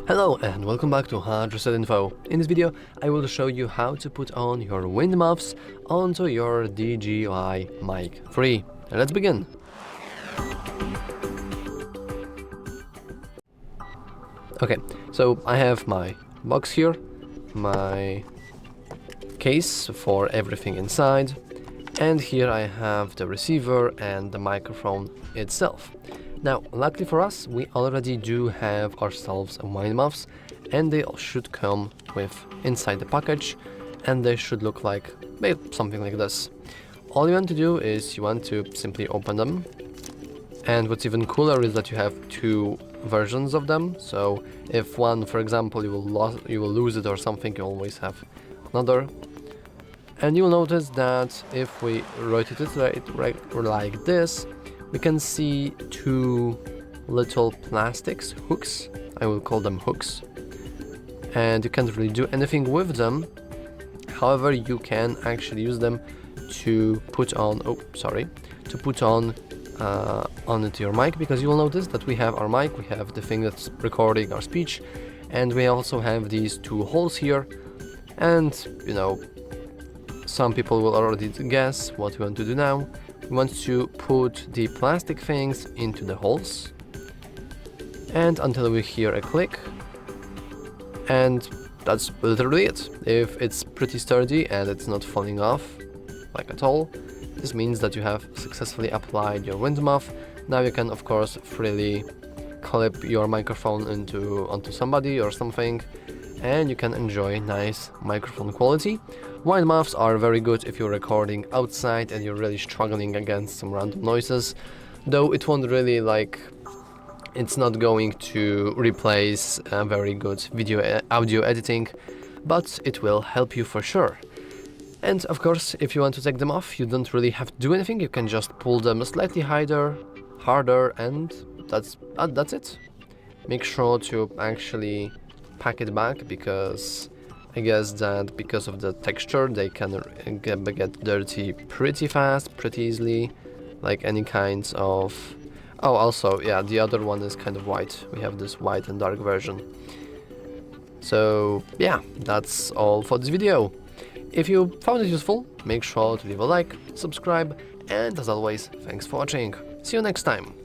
Hello and welcome back to HardReset.Info. In this video, I will show you how to put on your wind muffs onto your DJI Mic 3. Let's begin. Okay, so I have my box here, my case for everything inside, and here I have the receiver and the microphone itself. Now, luckily for us, we already do have ourselves wind muffs, and they should come with inside the package, and they should look like something like this. All you want to do is you want to simply open them, and what's even cooler is that you have two versions of them. So if one, for example, you will lose it or something, you always have another. And you will notice that if we rotate it right like this, we can see two little plastics, hooks, I will call them hooks, and you can't really do anything with them. However, you can actually use them to put on, onto your mic, because you will notice that we have our mic, we have the thing that's recording our speech, and we also have these two holes here. And you know, some people will already guess what we want to do now. We want to put the plastic things into the holes, and until we hear a click, and that's literally it. If it's pretty sturdy and it's not falling off like at all, this means that you have successfully applied your wind muff. Now you can of course freely clip your microphone onto somebody or something, and you can enjoy nice microphone quality. Wind muffs are very good if you're recording outside and you're really struggling against some random noises, though it won't really it's not going to replace a very good audio editing, but it will help you for sure. And of course, if you want to take them off, you don't really have to do anything. You can just pull them slightly harder, and that's it. Make sure to actually pack it back, because I guess that because of the texture they can get dirty pretty fast, pretty easily, like any kinds of... Oh, also, yeah, the other one is kind of white. We have this white and dark version. So yeah, that's all for this video. If you found it useful, make sure to leave a like, subscribe, and as always, thanks for watching. See you next time.